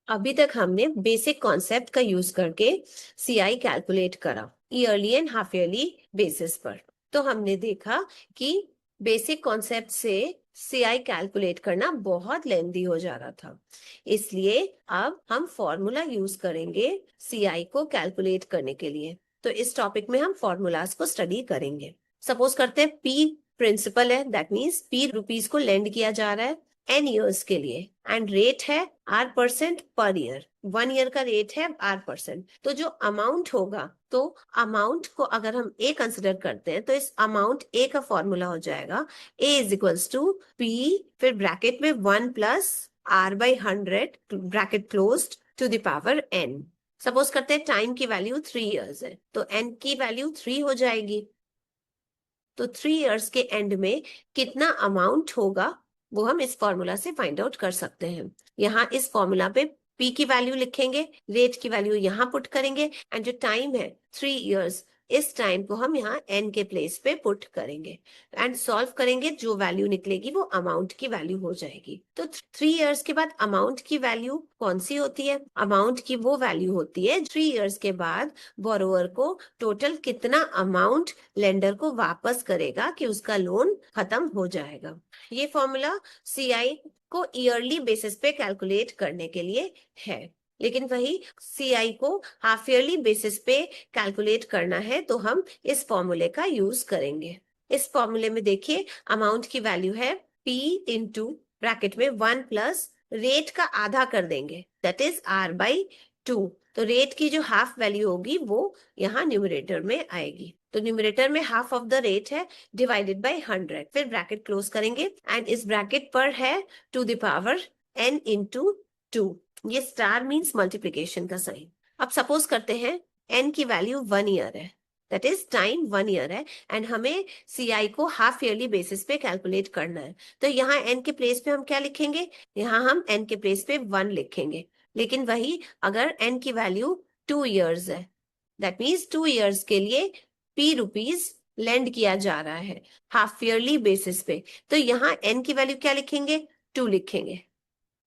अभी तक हमने बेसिक कॉन्सेप्ट का यूज करके सीआई कैलकुलेट करा yearly and half yearly basis पर। तो हमने देखा कि बेसिक कॉन्सेप्ट से सीआई कैलकुलेट करना बहुत लेंदी हो जा रहा था, इसलिए अब हम फॉर्मूला यूज करेंगे सीआई को कैलकुलेट करने के लिए। तो इस टॉपिक में हम फॉर्मूलाज को स्टडी करेंगे। सपोज करते हैं पी प्रिंसिपल है, दैट मीन्स पी रुपीज को लेंड किया जा रहा है n ईयर्स के लिए, एंड रेट है R% पर ईयर। 1 ईयर का रेट है R%। तो जो अमाउंट होगा, तो अमाउंट को अगर हम ए कंसिडर करते हैं तो इस अमाउंट ए का फॉर्मूला हो जाएगा A is equals to P, फिर ब्रैकेट में 1 plus R/100 bracket closed to the power n। Suppose करते हैं टाइम की वैल्यू 3 ईयर्स है, तो n की वैल्यू 3 हो जाएगी। तो 3 ईयर्स के एंड में कितना अमाउंट होगा वो हम इस फॉर्मूला से फाइंड आउट कर सकते हैं। यहाँ इस फॉर्मूला पे पी की वैल्यू लिखेंगे, रेट की वैल्यू यहाँ पुट करेंगे, एंड जो टाइम है 3 ईयर्स, इस टाइम को हम यहाँ एन के प्लेस पे पुट करेंगे एंड सॉल्व करेंगे। जो वैल्यू निकलेगी वो अमाउंट की वैल्यू हो जाएगी। तो 3 ईयर्स के बाद अमाउंट की वैल्यू कौन सी होती है? अमाउंट की वो वैल्यू होती है 3 ईयर्स के बाद बोरोवर को टोटल कितना अमाउंट लेंडर को वापस करेगा कि उसका लोन खत्म हो जाएगा। ये फॉर्मूला सीआई को ईयरली बेसिस पे कैलकुलेट करने के लिए है, लेकिन वही सीआई को हाफ ईयरली बेसिस पे कैलकुलेट करना है तो हम इस फॉर्मूले का यूज करेंगे। इस फॉर्मूले में देखिए अमाउंट की वैल्यू है P इंटू ब्रैकेट में 1 प्लस रेट का आधा कर देंगे, दैट इज R/2। तो रेट की जो हाफ वैल्यू होगी वो यहाँ न्यूमरेटर में आएगी। तो न्यूमरेटर में हाफ ऑफ द रेट है डिवाइडेड बाय 100, फिर ब्रैकेट क्लोज करेंगे एंड इस ब्रैकेट पर है to the power n into 2। ये स्टार मीन्स मल्टीप्लीकेशन का साइन। अब सपोज करते हैं n की वैल्यू 1 ईयर है, दैट इज टाइम 1 ईयर है, एंड हमें सीआई को हाफ ईयरली बेसिस पे कैलकुलेट करना है। तो यहाँ n के प्लेस पे हम क्या लिखेंगे? यहाँ हम n के प्लेस पे 1 लिखेंगे। लेकिन वही अगर n की वैल्यू 2 ईयर्स है, दैट मीन्स 2 ईयर्स के लिए P रुपीज लेंड किया जा रहा है हाफ ईयरली बेसिस पे, तो यहाँ n की वैल्यू क्या लिखेंगे? 2 लिखेंगे।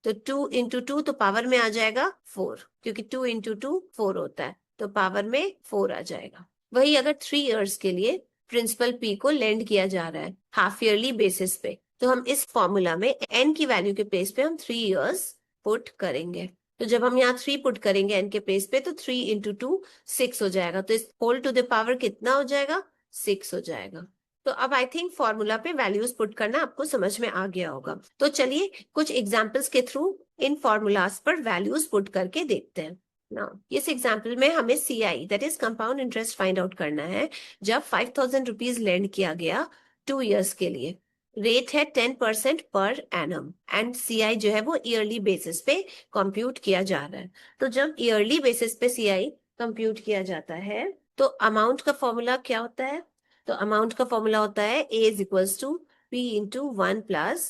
तो 2 इंटू 2 तो पावर में आ जाएगा 4, क्योंकि 2 इंटू 2 4 होता है, तो पावर में 4 आ जाएगा। वही अगर 3 ईयर्स के लिए प्रिंसिपल P को लेंड किया जा रहा है हाफ ईयरली बेसिस पे, तो हम इस फॉर्मूला में n की वैल्यू के प्लेस पे हम 3 ईयर्स पुट करेंगे। तो जब हम यहाँ 3 पुट करेंगे n के प्लेस पे, तो 3 इंटू 2 6 हो जाएगा, तो इस होल टू द पावर कितना हो जाएगा? 6 हो जाएगा। तो अब आई थिंक फॉर्मूला पे वैल्यूज पुट करना आपको समझ में आ गया होगा। तो चलिए कुछ एग्जांपल्स के थ्रू इन फॉर्मूलाज पर वैल्यूज पुट करके देखते हैं। नाउ इस एग्जांपल में हमें CI that is compound interest find out करना है। जब 5000 रुपीज लेंड किया गया 2 ईयर्स के लिए, रेट है 10% पर एनम, एंड सीआई जो है वो ईयरली बेसिस पे कंप्यूट किया जा रहा है। तो जब ईयरली बेसिस पे सीआई कंप्यूट किया जाता है तो अमाउंट का फॉर्मूला क्या होता है? तो अमाउंट का फॉर्मूला होता है A is equals to P into 1 plus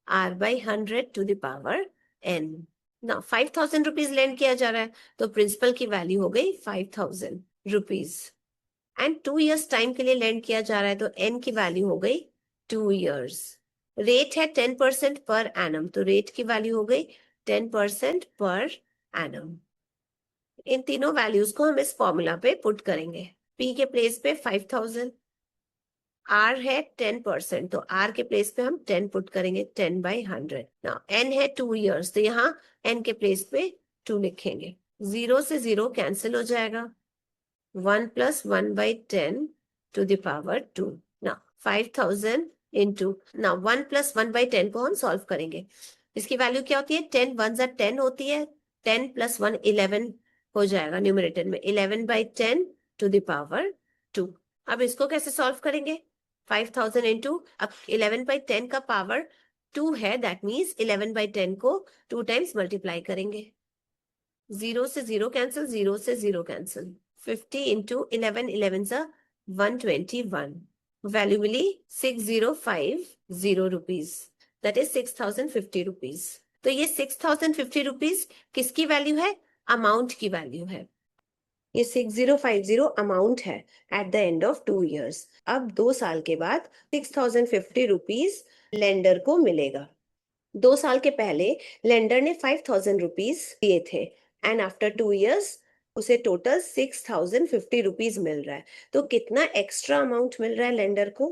R/100 to the power n। ना 5000 रुपीज लेंड किया जा रहा है, तो प्रिंसिपल की वैल्यू हो गई 5000 रुपीज, एंड 2 ईयर्स टाइम के लिए लेंड किया जा रहा है, तो n की वैल्यू हो गई 2 ईयर्स। रेट है 10% पर एनम, तो रेट की वैल्यू हो गई 10% पर एनम। इन तीनों वैल्यूज को हम इस फॉर्मूला पे पुट करेंगे। P के प्लेस पे 5000, R है 10%, तो R के प्लेस पे हम 10 पुट करेंगे, 10/100। नाउ N है 2 years, तो यहाँ N के प्लेस पे 2 लिखेंगे। 0 से 0 कैंसिल हो जाएगा, 1 + 1/10 to the power 2। Now 5000 into, now 1 + 1/10 को हम सॉल्व करेंगे। इसकी वैल्यू क्या होती है, 10 1 * 10 होती है, 10 + 1 11 हो जाएगा न्यूमरेटर में, 11/10 to the power 2। अब इसको कैसे सॉल्व करेंगे, 5000 into, अब 11/10 का पावर 2 है, दैट मीन्स 11/10 को 2 टाइम्स मल्टीप्लाई करेंगे। 0 से 0 कैंसिल, 0 से 0 कैंसिल, 50 into 11, 11 सा 121, वैल्यू मिली 6050 रुपीज, दैट इज 6050 रुपीज। तो ये 6050 रुपीज किसकी वैल्यू है, अमाउंट की वैल्यू है। ये 6050 अमाउंट है at the end of 2 years। अब 2 साल के बाद 6050 रुपीज लेंडर को मिलेगा। 2 साल के पहले लेंडर ने 5000 रुपीज दिए थे एंड आफ्टर 2 years उसे टोटल 6050 रुपीज मिल रहा है। तो कितना एक्स्ट्रा अमाउंट मिल रहा है लेंडर को,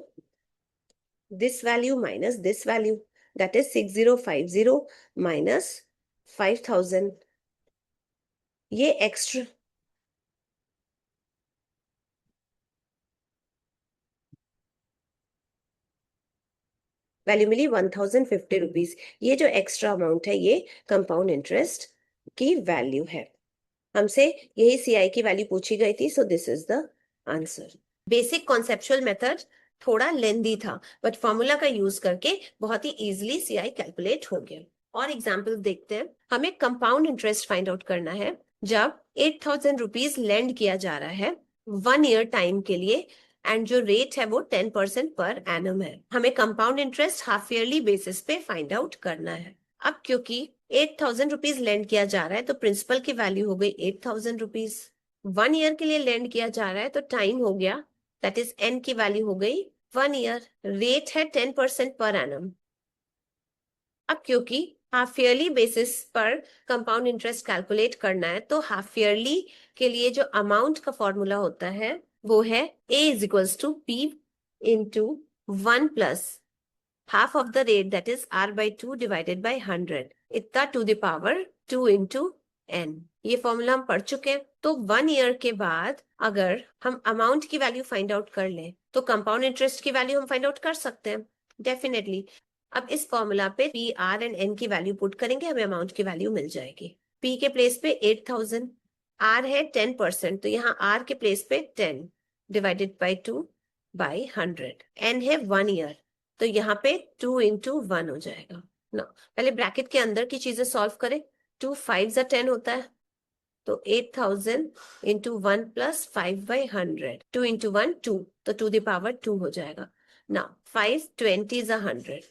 this value minus this value, that is 6050 minus 5000। ये एक्स्ट्रा वैल्यू मिली 1050 रुपीज। ये जो एक्स्ट्रा अमाउंट है ये कंपाउंड इंटरेस्ट की वैल्यू है। हमसे यही सीआई की वैल्यू पूछी गई थी, so this is the answer. Basic conceptual method थोड़ा लेंदी था, बट फॉर्मूला का यूज करके बहुत ही इजीली सीआई कैलकुलेट हो गया। और एग्जाम्पल देखते हैं। हमें कंपाउंड इंटरेस्ट फाइंड आउट करना है जब 8000 रुपीज लेंड किया जा रहा है 1 year टाइम के लिए, एंड जो रेट है वो 10% पर एनम है। हमें compound interest half yearly basis पे फाइंड आउट करना है। अब क्योंकि 8000 रुपीज लेंड किया जा रहा है तो प्रिंसिपल की वैल्यू हो गई 8000 रुपीज। 1 year के लिए लेंड किया जा रहा है तो टाइम हो गया, दैट इज एन की वैल्यू हो गई 1 year। रेट है 10% पर एनम। अब क्योंकि हाफ ईयरली बेसिस पर कंपाउंड इंटरेस्ट कैलकुलेट करना है तो हाफ ईयरली के लिए जो अमाउंट का फॉर्मूला होता है वो है A = P into 1 + half of the rate, that is R/2 divided by 100, इतना to the power 2 into n। ये फॉर्मूला हम पढ़ चुके हैं। तो 1 year के बाद अगर हम अमाउंट की वैल्यू फाइंड आउट कर लें तो कंपाउंड इंटरेस्ट की वैल्यू हम फाइंड आउट कर सकते हैं डेफिनेटली। अब इस फॉर्मूला पे P, R एंड N की वैल्यू पुट करेंगे, हमें अमाउंट की वैल्यू मिल जाएगी। P के प्लेस पे 8000, R है 10%, तो यहाँ R के प्लेस पे 10 डिवाइडेड बाई 2/100, N है 1 year, तो यहाँ पे 2 into 1 हो जाएगा ना। पहले ब्रैकेट के अंदर की चीजें सॉल्व करें। 2 5 * 10 होता है, तो 8000 into 1 + 5/100, 2 into 1 2, तो to the power 2 हो जाएगा ना। 5 20 * 100,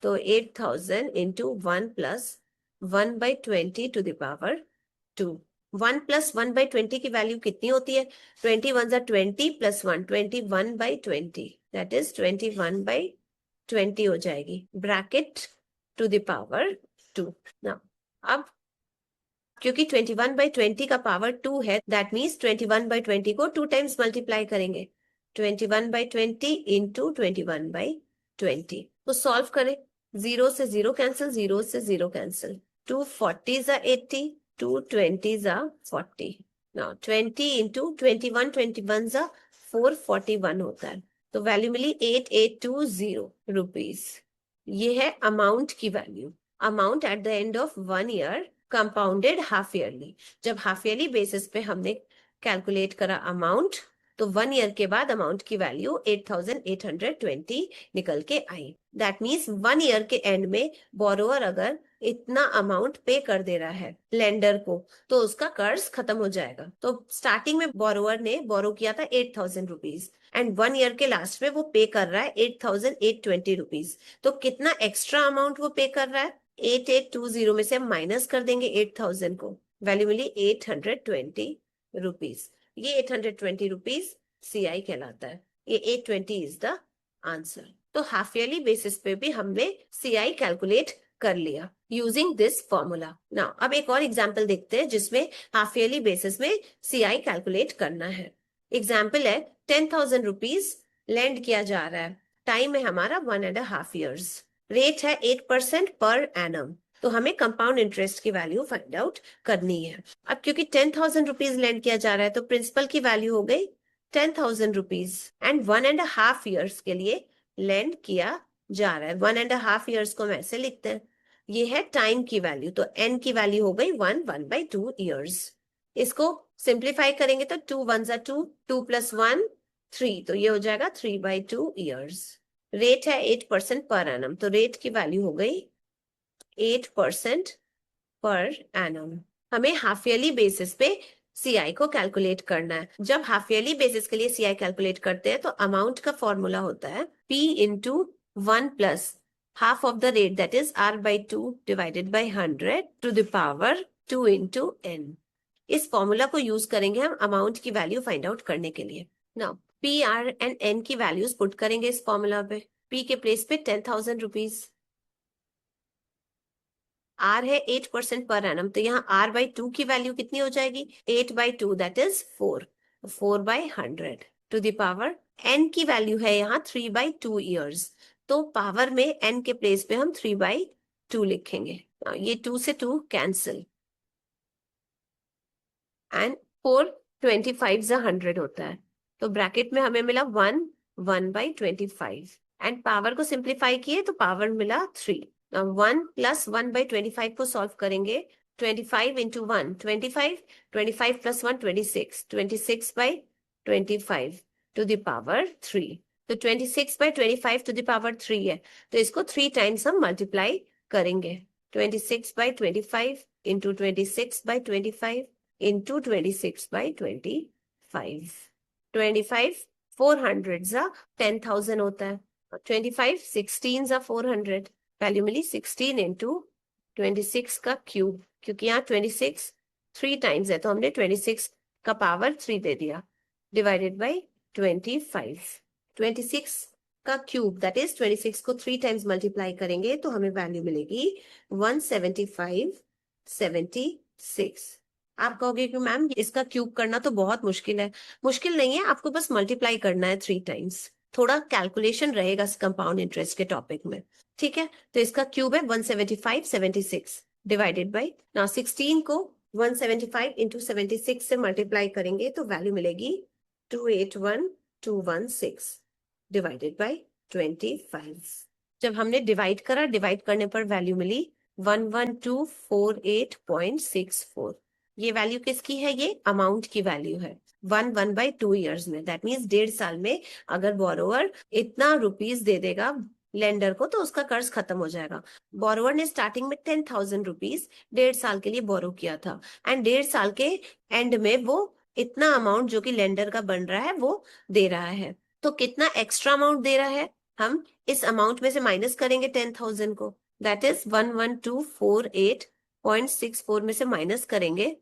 तो 8000 into 1 + 1/20 to the power 2। 1 + 1/20 की वैल्यू कितनी होती है, 21 * 20 + 1 21/20, दैट इज 21/20 हो जाएगी, ब्रैकेट टू द पावर 2 ना। अब क्योंकि 21/20 का पावर 2 है, दैट मीन्स 21/20 को 2 टाइम्स मल्टीप्लाई करेंगे, 21/20 into 21/20। तो सॉल्व करें, 0 से 0 कैंसिल, 0 से 0 कैंसिल, 2 40 * 80, 2 20 * 40। नाउ 20 into 21 21 * 441 होता है, तो वैल्यू मिली 8820 रुपीज। ये है अमाउंट की value. Amount at the end of 1 year compounded half yearly. जब हाफ ईयरली बेसिस पे हमने कैलकुलेट करा अमाउंट, तो 1 year के बाद अमाउंट की वैल्यू 8820 निकल के आई। दैट मीन्स 1 year के एंड में बोरोअर अगर इतना अमाउंट पे कर दे रहा है लेंडर को तो उसका कर्ज खत्म हो जाएगा। तो स्टार्टिंग में बोरोअर ने बोरो किया था 8000 रुपीज एंड 1 year के लास्ट में वो पे कर रहा है 8820 रुपीज। तो कितना एक्स्ट्रा अमाउंट वो पे कर रहा है, 8820 में से हम माइनस कर देंगे 8000 को, वैल्यू मिली 820 रुपीज। ये 820 रुपीज सीआई कहलाता है। ये 820 इज द आंसर। तो हाफ ईयरली बेसिस पे भी हमने सीआई कैलकुलेट कर लिया यूजिंग दिस फॉर्मूला। नाउ अब एक और एग्जांपल देखते हैं जिसमें हाफ ईयरली बेसिस में सीआई कैलकुलेट करना है। एग्जांपल है 10,000 रुपीज लेंड किया जा रहा है, टाइम है हमारा 1.5 years, रेट है 8% पर एनम। तो हमें कंपाउंड इंटरेस्ट की वैल्यू फाइंड आउट करनी है। अब क्योंकि 10,000 रुपीज लेंड किया जा रहा है तो प्रिंसिपल की वैल्यू हो गई 10,000 रुपीज एंड 1.5 years के लिए लेंड किया जा रहा है। 1.5 years को हम ऐसे लिखते हैं, ये है टाइम की वैल्यू, तो एन की वैल्यू हो गई 1/2 years। इसको सिंप्लीफाई करेंगे तो 2 1s are 2, 2 + 1 3, तो ये हो जाएगा 3/2 years। रेट है 8% पर एनम, तो रेट की वैल्यू हो गई 8% पर एनम। हमें हाफ ईयरली बेसिस पे सीआई को कैलकुलेट करना है। जब हाफ ईयरली बेसिस के लिए सीआई कैलकुलेट करते हैं तो अमाउंट का फॉर्मूला होता है P into 1 plus half of the rate that is R/2 divided by 100 to the power 2 into n। इस फॉर्मूला को यूज करेंगे हम अमाउंट की वैल्यू फाइंड आउट करने के लिए। Now P, R and N की वैल्यूज पुट करेंगे इस फॉर्मूला पे। P के प्लेस पे 10,000 रुपीज, R है 8% पर एनम, तो यहाँ R/2 की वैल्यू कितनी हो जाएगी 8/2 that is 4, 4/100 to the power n की वैल्यू है यहाँ 3/2 years, तो पावर में n के प्लेस पे हम 3/2 लिखेंगे। ये 2 से 2 कैंसिल एंड 4 25 100 होता है, तो ब्रैकेट में हमें मिला 1/25 एंड पावर को सिंप्लीफाई किए तो पावर मिला 3। 1 + 1/25 को सॉल्व करेंगे, 25 इंटू 1 25, 25 + 1 26, 26/25 टू द पावर 3। तो 26/25 टू द पावर 3 है, तो इसको 3 टाइम्स हम मल्टीप्लाई करेंगे। 26/25 इंटू 26/25 इंटू 26/25, 25 400 जा 10,000 होता है, 25 16 जा 400, वैल्यू मिली 16 इंटू 26 का क्यूब, क्योंकि यहाँ 26 3 टाइम्स है तो हमने 26 का पावर 3 दे दिया, डिवाइडेड बाई 25, 26 का क्यूब दैट इज 26 को 3 टाइम्स मल्टीप्लाई करेंगे तो हमें वैल्यू मिलेगी 175.76। आप कहोगे कि मैम इसका क्यूब करना तो बहुत मुश्किल है। मुश्किल नहीं है, आपको बस मल्टीप्लाई करना है 3 टाइम्स, थोड़ा कैलकुलेशन रहेगा कंपाउंड इंटरेस्ट के टॉपिक में, ठीक है। तो इसका क्यूब है 175.76 डिवाइडेड बाई, ना 16 को 175 इंटू 76 से मल्टीप्लाई करेंगे तो वैल्यू मिलेगी 281,216 डिवाइडेड बाई 25। जब हमने डिवाइड करा, डिवाइड करने पर वैल्यू मिली 11248.64। ये वैल्यू किसकी है, ये अमाउंट की वैल्यू है 1/2 years में, दैट मीन्स 1.5 साल में अगर बोरोवर इतना रुपीज दे देगा लेंडर को तो उसका कर्ज खत्म हो जाएगा। बोरोवर ने स्टार्टिंग में 10,000 रुपीज 1.5 साल के लिए बोरो किया था एंड 1.5 साल के एंड में वो इतना अमाउंट जो कि लेंडर का बन रहा है वो दे रहा है। तो कितना एक्स्ट्रा अमाउंट दे रहा है, हम इस अमाउंट में से माइनस करेंगे 10,000 को, दैट इज 11248.64 में से माइनस करेंगे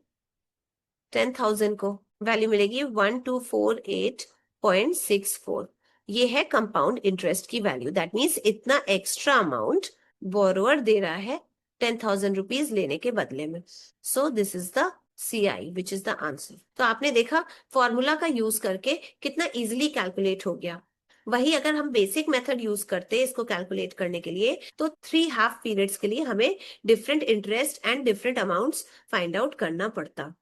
10,000 को, वैल्यू मिलेगी 1248.64। ये है कंपाउंड इंटरेस्ट की वैल्यू, दैट मीन्स इतना एक्स्ट्रा अमाउंट बोरोवर दे रहा है 10,000 रुपीज लेने के बदले में। So this is the CI which is the answer. तो आपने देखा फॉर्मूला का यूज करके कितना इजिली कैलकुलेट हो गया। वही अगर हम बेसिक मेथड यूज करते इसको कैलकुलेट करने के लिए तो 3 हाफ पीरियड्स के लिए हमें different interest and different amounts find out करना पड़ता,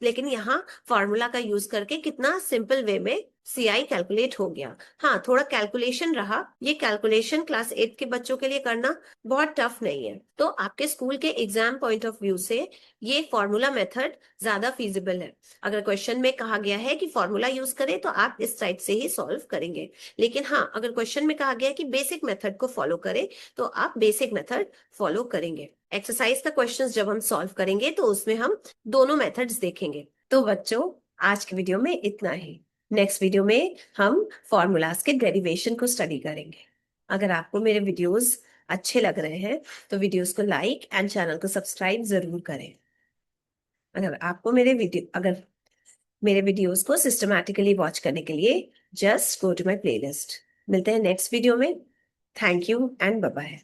लेकिन यहाँ फॉर्मूला का यूज करके कितना सिंपल वे में CI कैलकुलेट हो गया। हाँ, थोड़ा कैलकुलेशन रहा, ये कैलकुलेशन क्लास 8 के बच्चों के लिए करना बहुत टफ नहीं है, तो आपके स्कूल के एग्जाम पॉइंट ऑफ व्यू से ये फॉर्मूला मेथड ज्यादा फीजिबल है। अगर क्वेश्चन में कहा गया है कि फॉर्मूला यूज करें तो आप इस साइड से ही सॉल्व करेंगे, लेकिन हाँ अगर क्वेश्चन में कहा गया है कि बेसिक मेथड को फॉलो करें तो आप बेसिक मेथड फॉलो करेंगे। एक्सरसाइज का क्वेश्चंस जब हम सॉल्व करेंगे तो उसमें हम दोनों मेथड्स देखेंगे। तो बच्चों आज के वीडियो में इतना ही, नेक्स्ट वीडियो में हम फॉर्मूलाज के डेरिवेशन को स्टडी करेंगे। अगर आपको मेरे वीडियोस अच्छे लग रहे हैं तो वीडियोस को लाइक एंड चैनल को सब्सक्राइब जरूर करें। अगर मेरे वीडियोस को सिस्टमैटिकली वॉच करने के लिए just go to my playlist. मिलते हैं नेक्स्ट वीडियो में। Thank you and bye bye.